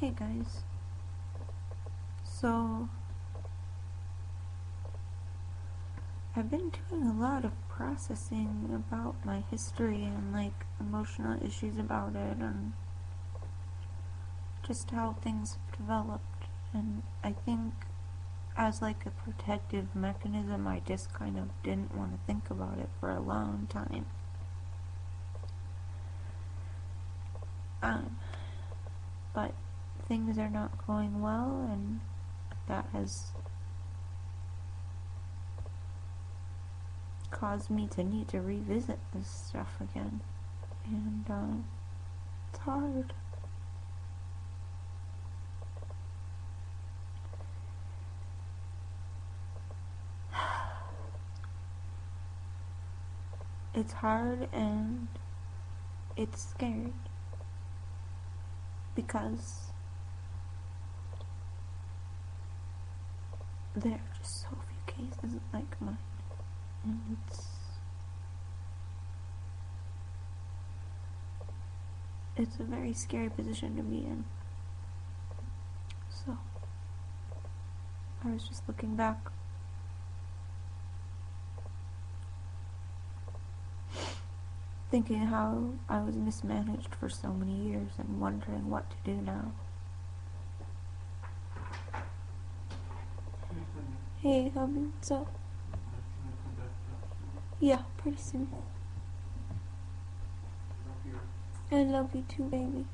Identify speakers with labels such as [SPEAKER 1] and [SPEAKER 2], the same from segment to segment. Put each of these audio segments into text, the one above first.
[SPEAKER 1] Hey guys, so I've been doing a lot of processing about my history and like emotional issues about it and just how things have developed, and I think as like a protective mechanism I just kind of didn't want to think about it for a long time. But things are not going well, and that has caused me to need to revisit this stuff again, and it's hard. It's hard and it's scary because there are just so few cases like mine, and it's a very scary position to be in. So I was just looking back, thinking how I was mismanaged for so many years and wondering what to do now. Hey, hubby, what's up? Yeah, pretty soon. I love you too, baby.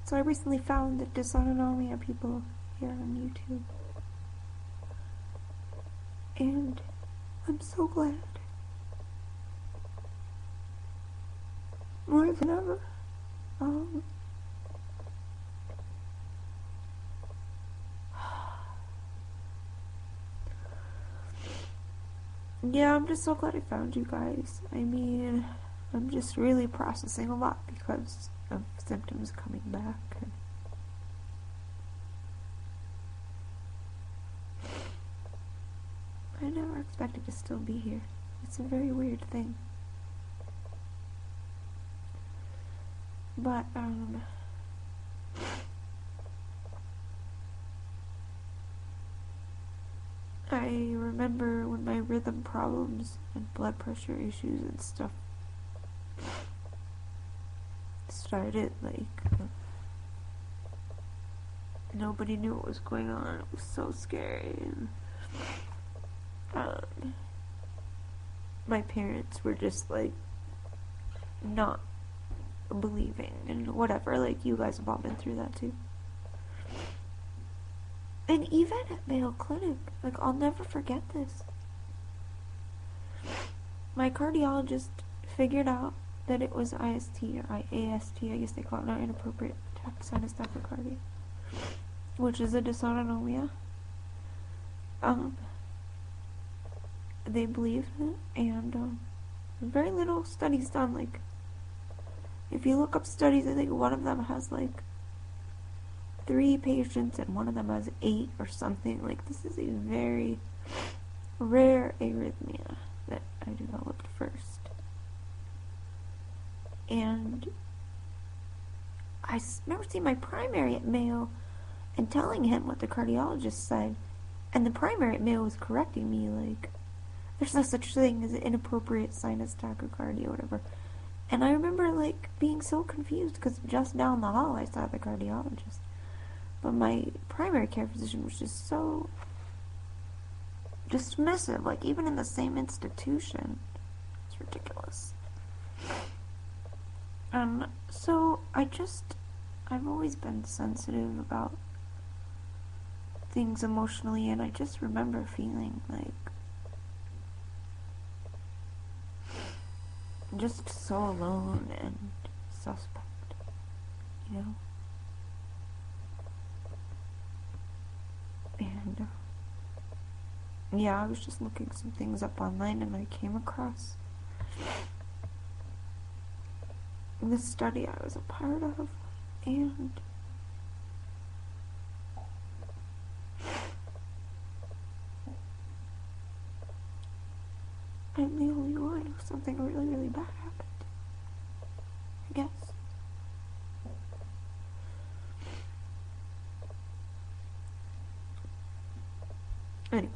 [SPEAKER 1] So I recently found the dysautonomia people here on YouTube. And I'm so glad. More than ever. Yeah, I'm just so glad I found you guys. I mean, I'm just really processing a lot because of symptoms coming back. I never expected to still be here. It's a very weird thing. But, I remember when my rhythm problems and blood pressure issues and stuff started, nobody knew what was going on. It was so scary, and my parents were just not believing and whatever. You guys have all been through that too. And even at Mayo Clinic, I'll never forget this. My cardiologist figured out that it was IST or IAST, I guess they call it now, Inappropriate Sinus Tachycardia, which is a dysautonomia. They believed it, and very little studies done. If you look up studies, I think one of them has 3 patients and one of them has 8 or something. This is a very rare arrhythmia that I developed first. And I remember seeing my primary at Mayo and telling him what the cardiologist said, and the primary at Mayo was correcting me, there's no such thing as inappropriate sinus tachycardia or whatever. And I remember being so confused because just down the hall I saw the cardiologist. But my primary care physician was just so dismissive, even in the same institution. It's ridiculous. So I've always been sensitive about things emotionally, and I just remember feeling just so alone and suspect, you know? And, yeah, I was just looking some things up online, and I came across this study I was a part of, and I'm the only one who something really, really bad happened. I guess. Anyway,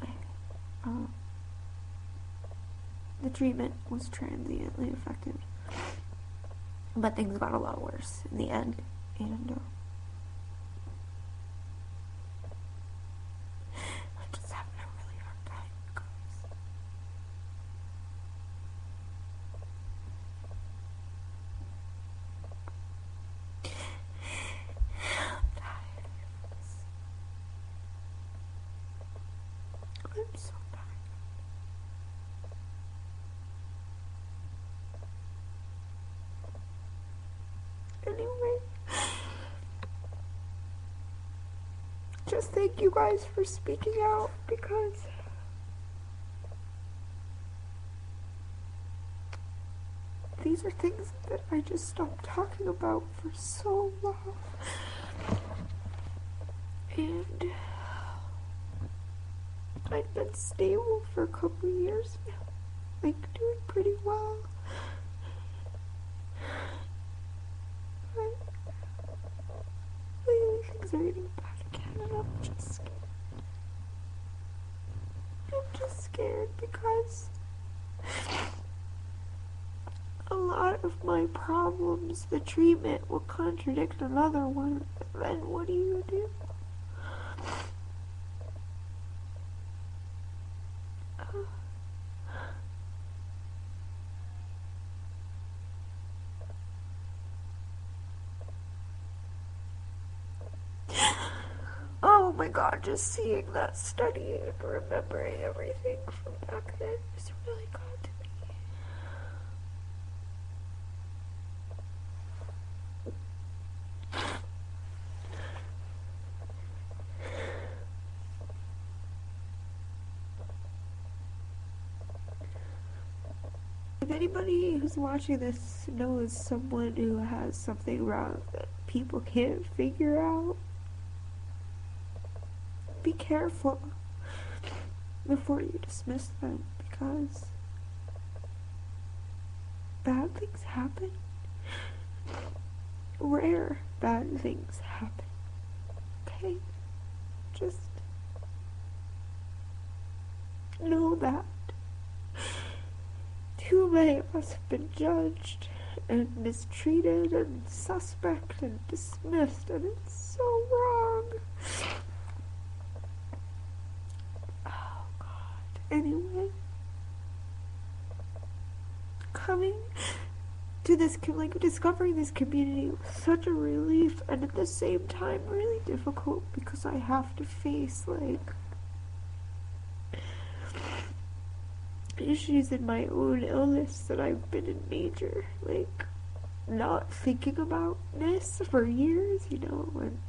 [SPEAKER 1] the treatment was transiently effective, but things got a lot worse in the end, and I'm just having a really hard time, guys. I'm tired of this. I'm so tired. Anyway, just thank you guys for speaking out, because these are things that I just stopped talking about for so long. And I've been stable for a couple of years now, like doing pretty well. But lately things are getting bad again, and I'm just scared. I'm just scared because a lot of my problems, the treatment will contradict another one, and then what do you do? Oh my god, just seeing that study and remembering everything from back then is really good to me. If anybody who's watching this knows someone who has something wrong that people can't figure out, be careful before you dismiss them, because bad things happen. Rare bad things happen. Okay? Just know that. Too many of us have been judged and mistreated and suspect and dismissed, and it's so wrong. Oh god. Anyway, coming to this, like, discovering this community was such a relief, and at the same time really difficult, because I have to face, like, issues in my own illness that I've been in major, like, not thinking about this for years, you know, and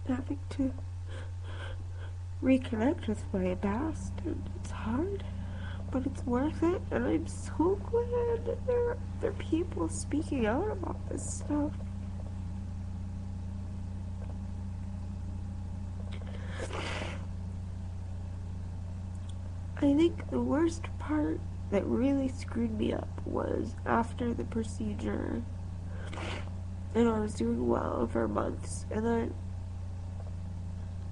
[SPEAKER 1] having to reconnect with my past, and it's hard, but it's worth it, and I'm so glad that there are people speaking out about this stuff. I think the worst part that really screwed me up was after the procedure, and I was doing well for months, and then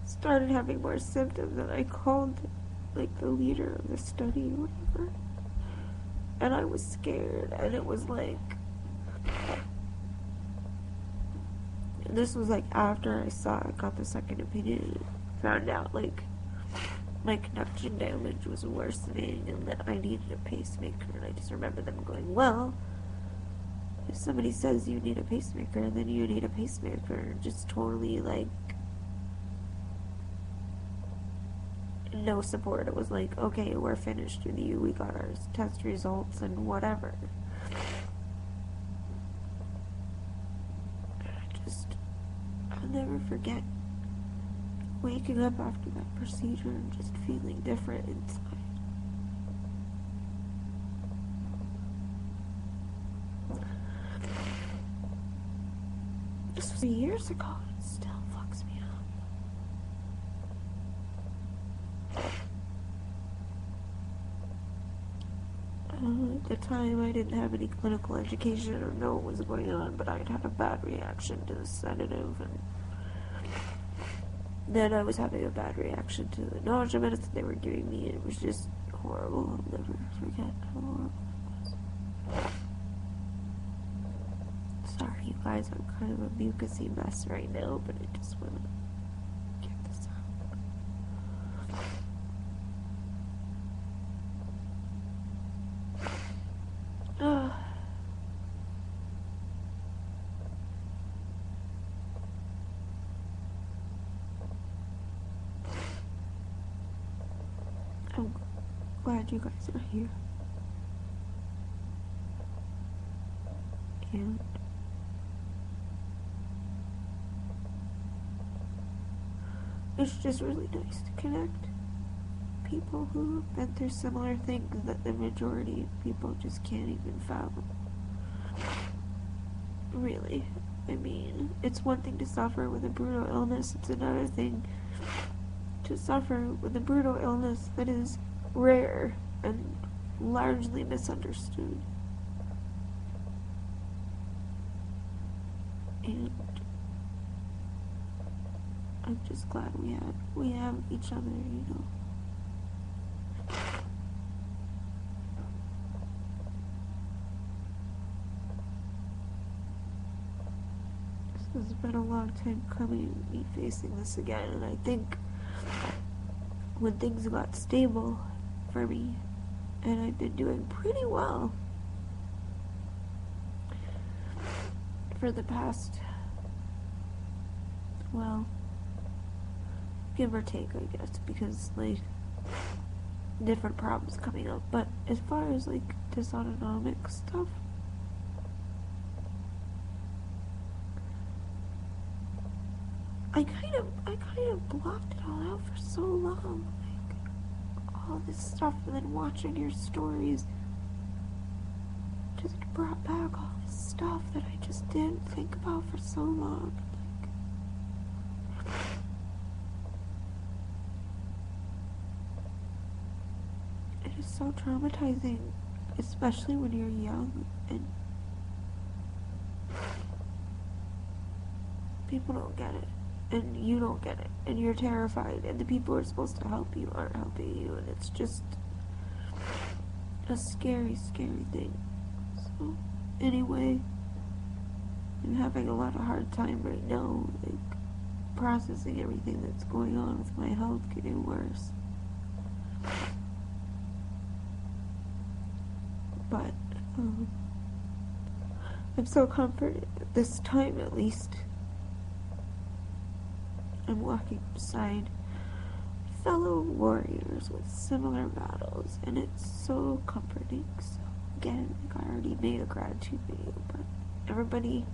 [SPEAKER 1] started having more symptoms, and I called, like, the leader of the study or whatever, and I was scared, and it was like, this was like after I got the second opinion, and found out, like, my conduction damage was worsening and that I needed a pacemaker, and I just remember them going, well, if somebody says you need a pacemaker, then you need a pacemaker. Just totally, like, no support. It was like, okay, we're finished with you, we got our test results and whatever. I'll never forget waking up after that procedure and just feeling different inside. This was years ago, and it still fucks me up. the time, I didn't have any clinical education or know what was going on, but I'd had a bad reaction to the sedative, and then I was having a bad reaction to the nausea medicine they were giving me, and it was just horrible. I'll never forget how horrible it was. Sorry, you guys, I'm kind of a mucusy mess right now, but I just want to get this out. I'm glad you guys are here. And it's just really nice to connect people who have been through similar things that the majority of people just can't even fathom. Really. I mean, it's one thing to suffer with a brutal illness, it's another thing to suffer with a brutal illness that is rare and largely misunderstood. And I'm just glad we have each other, you know. This has been a long time coming, me facing this again, and I think when things got stable for me, and I've been doing pretty well for the past, well, give or take, I guess, because, like, different problems coming up, but as far as, like, dysautonomic stuff, I kind of blocked it all out for so long, like, all this stuff, and then watching your stories just brought back all this stuff that I just didn't think about for so long, like, it is so traumatizing, especially when you're young, and people don't get it. And you don't get it, and you're terrified, and the people who are supposed to help you aren't helping you, and it's just a scary, scary thing. So, anyway, I'm having a lot of hard time right now, like, processing everything that's going on with my health getting worse. But, I'm so comforted that this time, at least, I'm walking beside fellow warriors with similar battles, and it's so comforting. So again, like, I already made a gratitude video, but everybody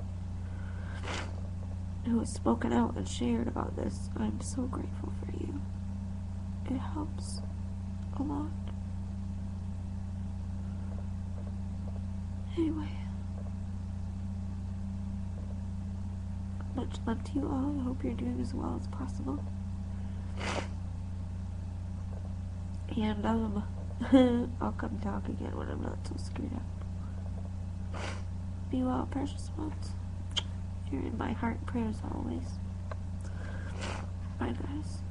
[SPEAKER 1] who has spoken out and shared about this, I'm so grateful for you. It helps a lot. Anyway, much love to you all. I hope you're doing as well as possible. And, I'll come talk again when I'm not so screwed up. Be well, precious ones. You're in my heart and prayers always. Bye, guys.